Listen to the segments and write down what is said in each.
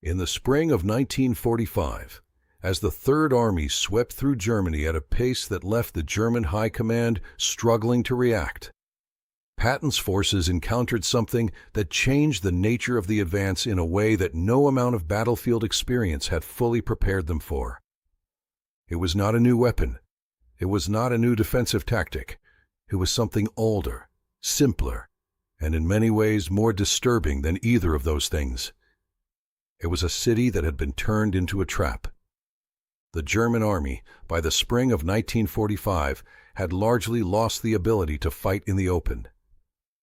In the spring of 1945, as the Third Army swept through Germany at a pace that left the German High Command struggling to react, Patton's forces encountered something that changed the nature of the advance in a way that no amount of battlefield experience had fully prepared them for. It was not a new weapon. It was not a new defensive tactic. It was something older, simpler, and in many ways more disturbing than either of those things. It was a city that had been turned into a trap. The German army, by the spring of 1945, had largely lost the ability to fight in the open.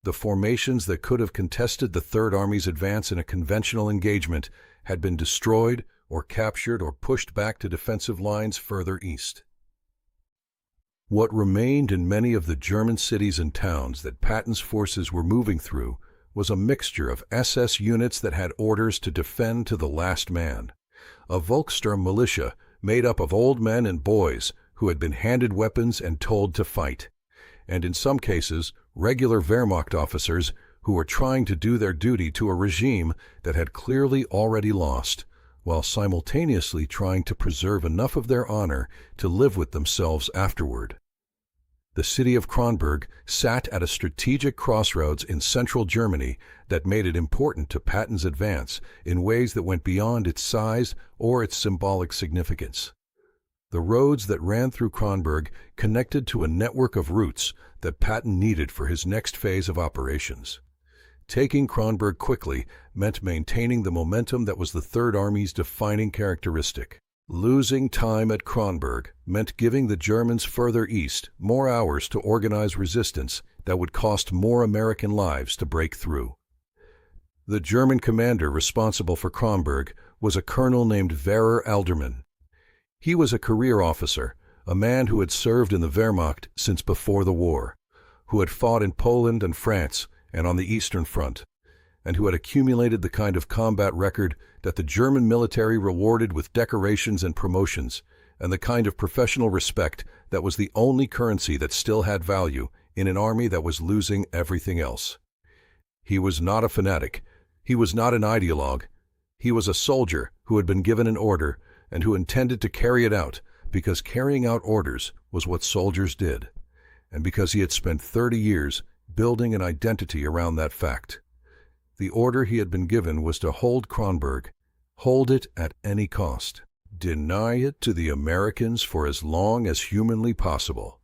The formations that could have contested the Third Army's advance in a conventional engagement had been destroyed or captured or pushed back to defensive lines further east. What remained in many of the German cities and towns that Patton's forces were moving through was a mixture of SS units that had orders to defend to the last man, a Volkssturm militia made up of old men and boys who had been handed weapons and told to fight, and in some cases, regular Wehrmacht officers who were trying to do their duty to a regime that had clearly already lost, while simultaneously trying to preserve enough of their honor to live with themselves afterward. The city of Kronberg sat at a strategic crossroads in central Germany that made it important to Patton's advance in ways that went beyond its size or its symbolic significance. The roads that ran through Kronberg connected to a network of routes that Patton needed for his next phase of operations. Taking Kronberg quickly meant maintaining the momentum that was the Third Army's defining characteristic. Losing time at Kronberg meant giving the Germans further east more hours to organize resistance that would cost more American lives to break through. The German commander responsible for Kronberg was a colonel named Werner Alderman. He was a career officer, a man who had served in the Wehrmacht since before the war, who had fought in Poland and France and on the Eastern Front, and who had accumulated the kind of combat record that the German military rewarded with decorations and promotions, and the kind of professional respect that was the only currency that still had value in an army that was losing everything else. He was not a fanatic. He was not an ideologue. He was a soldier who had been given an order and who intended to carry it out because carrying out orders was what soldiers did, and because he had spent 30 years building an identity around that fact. The order he had been given was to hold Kronberg, hold it at any cost, deny it to the Americans for as long as humanly possible.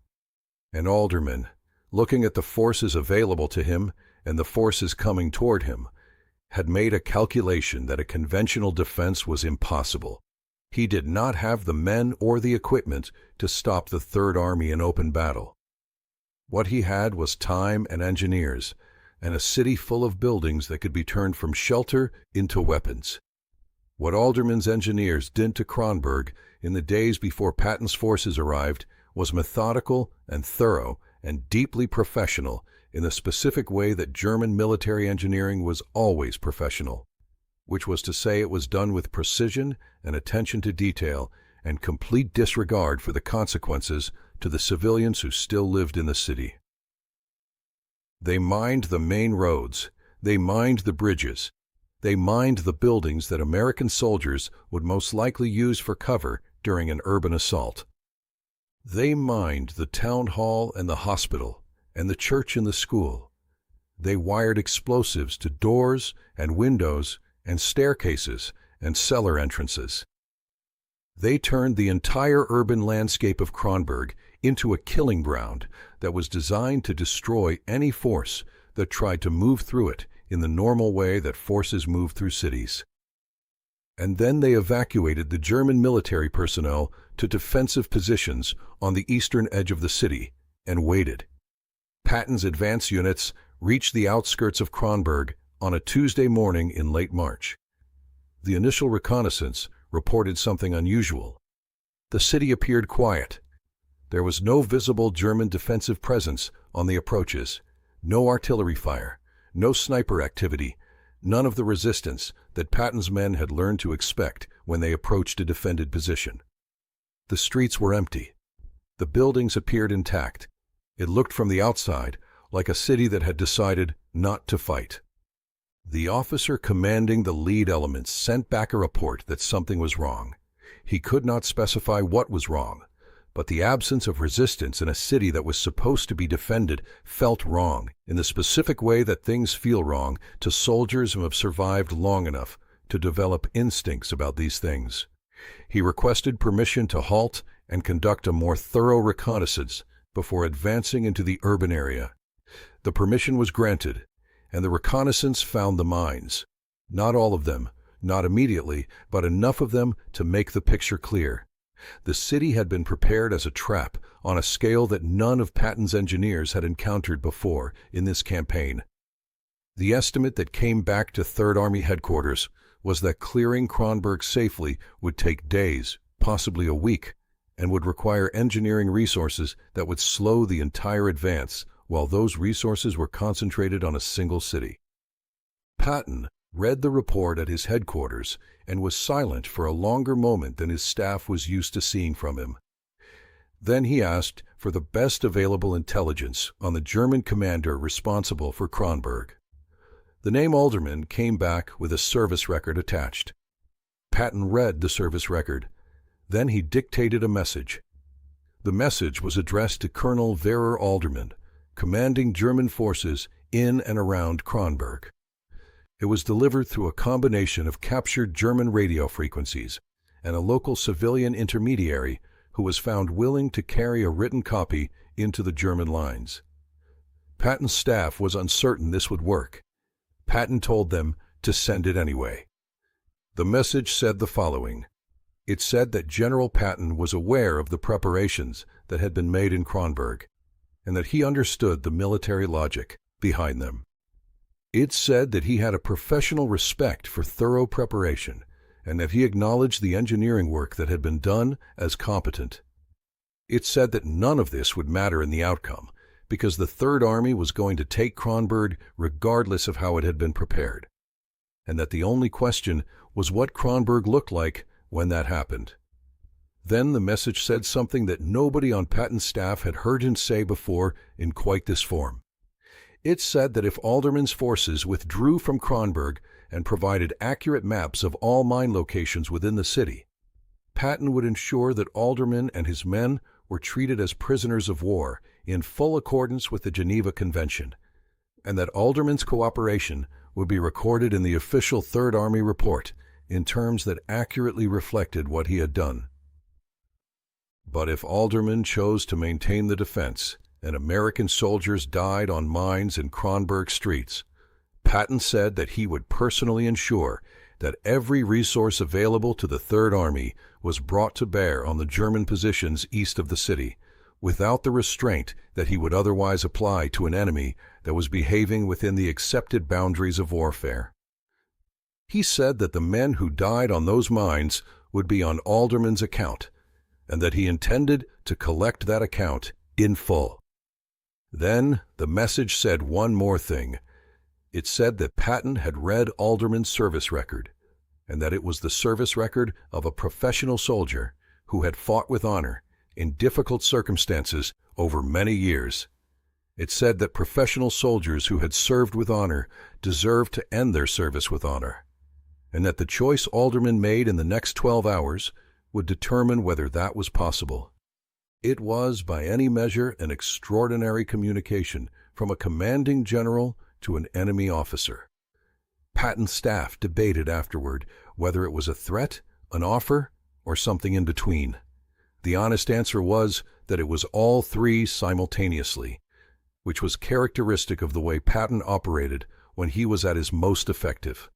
And Alderman, looking at the forces available to him and the forces coming toward him, had made a calculation that a conventional defense was impossible. He did not have the men or the equipment to stop the Third Army in open battle. What he had was time and engineers, and a city full of buildings that could be turned from shelter into weapons. What Alderman's engineers did to Kronberg in the days before Patton's forces arrived was methodical and thorough and deeply professional in the specific way that German military engineering was always professional, which was to say it was done with precision and attention to detail and complete disregard for the consequences to the civilians who still lived in the city. They mined the main roads, they mined the bridges, they mined the buildings that American soldiers would most likely use for cover during an urban assault. They mined the town hall and the hospital and the church and the school. They wired explosives to doors and windows and staircases and cellar entrances. They turned the entire urban landscape of Kronberg into a killing ground that was designed to destroy any force that tried to move through it in the normal way that forces move through cities. And then they evacuated the German military personnel to defensive positions on the eastern edge of the city and waited. Patton's advance units reached the outskirts of Kronberg on a Tuesday morning in late March. The initial reconnaissance reported something unusual. The city appeared quiet. There was no visible German defensive presence on the approaches, no artillery fire, no sniper activity, none of the resistance that Patton's men had learned to expect when they approached a defended position. The streets were empty. The buildings appeared intact. It looked from the outside like a city that had decided not to fight. The officer commanding the lead elements sent back a report that something was wrong. He could not specify what was wrong, but the absence of resistance in a city that was supposed to be defended felt wrong, in the specific way that things feel wrong to soldiers who have survived long enough to develop instincts about these things. He requested permission to halt and conduct a more thorough reconnaissance before advancing into the urban area. The permission was granted, and the reconnaissance found the mines. Not all of them, not immediately, but enough of them to make the picture clear. The city had been prepared as a trap on a scale that none of Patton's engineers had encountered before in this campaign. The estimate that came back to Third Army headquarters was that clearing Kronberg safely would take days, possibly a week, and would require engineering resources that would slow the entire advance, while those resources were concentrated on a single city. Patton read the report at his headquarters and was silent for a longer moment than his staff was used to seeing from him. Then he asked for the best available intelligence on the German commander responsible for Kronberg. The name Alderman came back with a service record attached. Patton read the service record. Then he dictated a message. The message was addressed to Colonel Werner Alderman, commanding German forces in and around Kronberg. It was delivered through a combination of captured German radio frequencies and a local civilian intermediary who was found willing to carry a written copy into the German lines. Patton's staff was uncertain this would work. Patton told them to send it anyway. The message said the following. It said that General Patton was aware of the preparations that had been made in Kronberg, and that he understood the military logic behind them. It said that he had a professional respect for thorough preparation, and that he acknowledged the engineering work that had been done as competent. It said that none of this would matter in the outcome, because the Third Army was going to take Kronberg regardless of how it had been prepared, and that the only question was what Kronberg looked like when that happened. Then the message said something that nobody on Patton's staff had heard him say before in quite this form. It said that if Alderman's forces withdrew from Kronberg and provided accurate maps of all mine locations within the city, Patton would ensure that Alderman and his men were treated as prisoners of war in full accordance with the Geneva Convention, and that Alderman's cooperation would be recorded in the official Third Army report in terms that accurately reflected what he had done. But if Alderman chose to maintain the defense and American soldiers died on mines in Kronberg streets, Patton said that he would personally ensure that every resource available to the Third Army was brought to bear on the German positions east of the city, without the restraint that he would otherwise apply to an enemy that was behaving within the accepted boundaries of warfare. He said that the men who died on those mines would be on Alderman's account, and that he intended to collect that account in full. Then the message said one more thing. It said that Patton had read Alderman's service record, and that it was the service record of a professional soldier who had fought with honor in difficult circumstances over many years. It said that professional soldiers who had served with honor deserved to end their service with honor, and that the choice Alderman made in the next 12 hours would determine whether that was possible. It was, by any measure, an extraordinary communication from a commanding general to an enemy officer. Patton's staff debated afterward whether it was a threat, an offer, or something in between. The honest answer was that it was all three simultaneously, which was characteristic of the way Patton operated when he was at his most effective.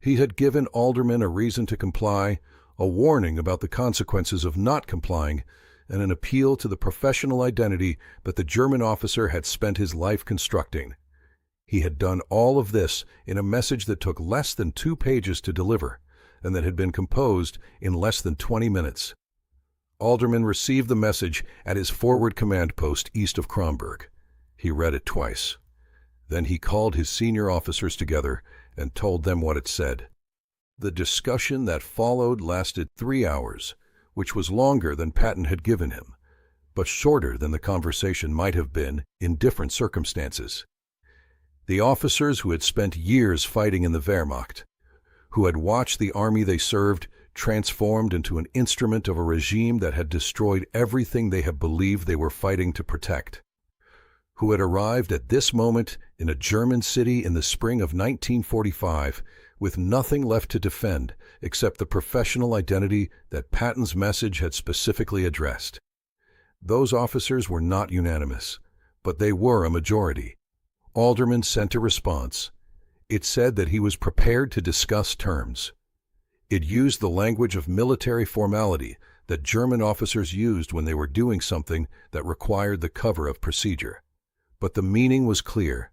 He had given Alderman a reason to comply, a warning about the consequences of not complying, and an appeal to the professional identity that the German officer had spent his life constructing. He had done all of this in a message that took less than 2 pages to deliver, and that had been composed in less than 20 minutes. Alderman received the message at his forward command post east of Kronberg. He read it twice. Then he called his senior officers together and told them what it said. The discussion that followed lasted 3 hours, which was longer than Patton had given him, but shorter than the conversation might have been in different circumstances. The officers who had spent years fighting in the Wehrmacht, who had watched the army they served transformed into an instrument of a regime that had destroyed everything they had believed they were fighting to protect, who had arrived at this moment in a German city in the spring of 1945 with nothing left to defend except the professional identity that Patton's message had specifically addressed. Those officers were not unanimous, but they were a majority. Alderman sent a response. It said that he was prepared to discuss terms. It used the language of military formality that German officers used when they were doing something that required the cover of procedure. But the meaning was clear.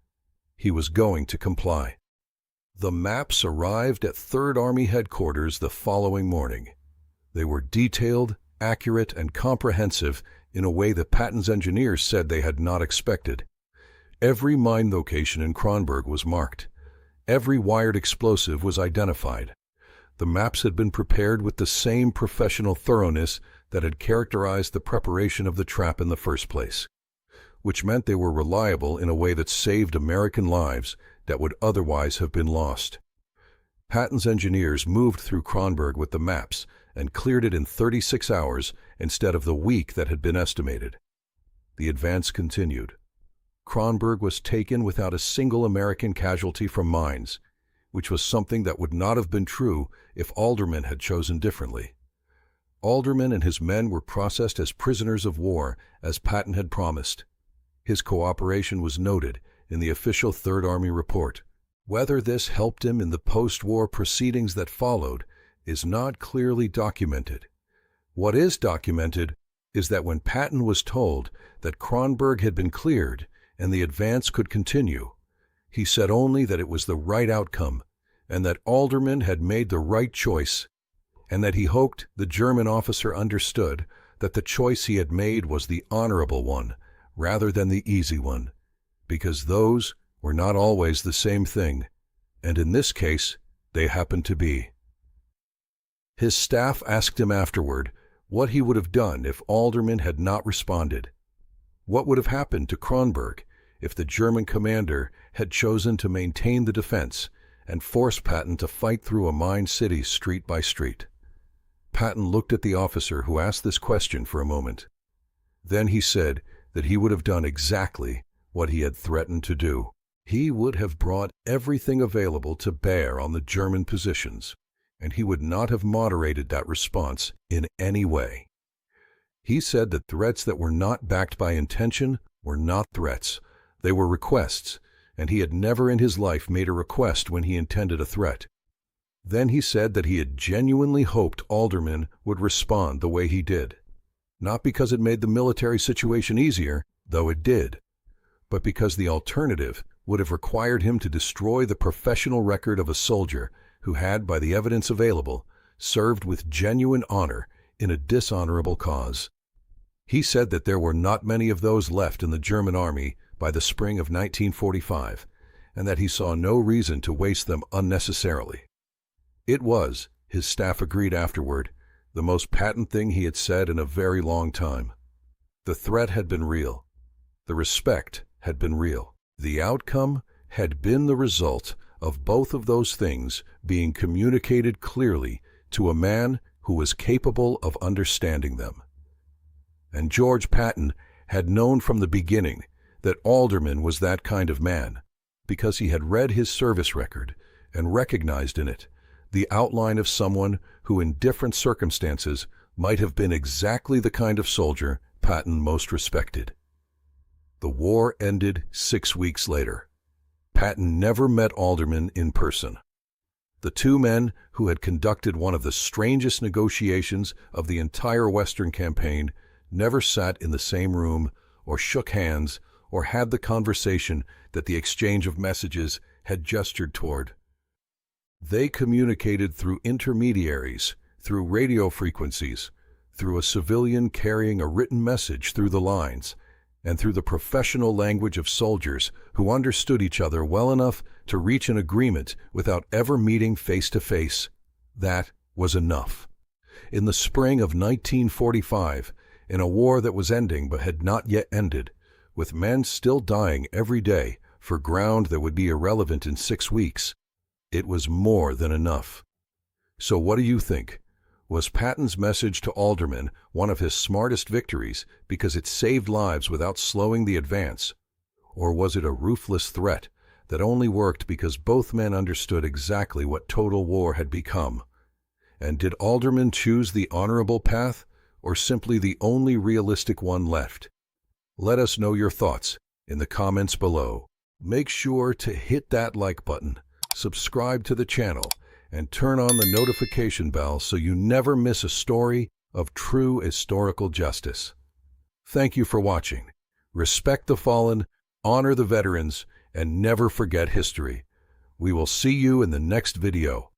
He was going to comply. The maps arrived at Third Army headquarters the following morning. They were detailed, accurate, and comprehensive in a way that Patton's engineers said they had not expected. Every mine location in Kronberg was marked. Every wired explosive was identified. The maps had been prepared with the same professional thoroughness that had characterized the preparation of the trap in the first place, which meant they were reliable in a way that saved American lives that would otherwise have been lost. Patton's engineers moved through Kronberg with the maps and cleared it in 36 hours instead of the week that had been estimated. The advance continued. Kronberg was taken without a single American casualty from mines, which was something that would not have been true if Alderman had chosen differently. Alderman and his men were processed as prisoners of war, as Patton had promised. His cooperation was noted in the official Third Army report. Whether this helped him in the post-war proceedings that followed is not clearly documented. What is documented is that when Patton was told that Kronberg had been cleared and the advance could continue, he said only that it was the right outcome and that Alderman had made the right choice, and that he hoped the German officer understood that the choice he had made was the honorable one rather than the easy one, because those were not always the same thing, and in this case they happened to be. His staff asked him afterward what he would have done if Alderman had not responded. What would have happened to Kronberg if the German commander had chosen to maintain the defense and force Patton to fight through a mined city street by street? Patton looked at the officer who asked this question for a moment. Then he said that he would have done exactly what he had threatened to do. He would have brought everything available to bear on the German positions, and he would not have moderated that response in any way. He said that threats that were not backed by intention were not threats. They were requests, and he had never in his life made a request when he intended a threat. Then he said that he had genuinely hoped Alderman would respond the way he did, not because it made the military situation easier, though it did, but because the alternative would have required him to destroy the professional record of a soldier who had, by the evidence available, served with genuine honor in a dishonorable cause. He said that there were not many of those left in the German army by the spring of 1945, and that he saw no reason to waste them unnecessarily. It was, his staff agreed afterward, the most Patton thing he had said in a very long time. The threat had been real. The respect had been real. The outcome had been the result of both of those things being communicated clearly to a man who was capable of understanding them. And George Patton had known from the beginning that Alderman was that kind of man, because he had read his service record and recognized in it the outline of someone who in different circumstances might have been exactly the kind of soldier Patton most respected. The war ended 6 weeks later. Patton never met Alderman in person. The two men who had conducted one of the strangest negotiations of the entire Western campaign never sat in the same room or shook hands or had the conversation that the exchange of messages had gestured toward. They communicated through intermediaries, through radio frequencies, through a civilian carrying a written message through the lines, and through the professional language of soldiers who understood each other well enough to reach an agreement without ever meeting face to face. That was enough. In the spring of 1945, in a war that was ending but had not yet ended, with men still dying every day for ground that would be irrelevant in 6 weeks. It was more than enough. So what do you think? Was Patton's message to aldermen one of his smartest victories because it saved lives without slowing the advance? Or was it a ruthless threat that only worked because both men understood exactly what total war had become? And did aldermen choose the honorable path, or simply the only realistic one left? Let us know your thoughts in the comments below. Make sure to hit that like button, subscribe to the channel, and turn on the notification bell so you never miss a story of true historical justice. Thank you for watching. Respect the fallen, honor the veterans, and never forget history. We will see you in the next video.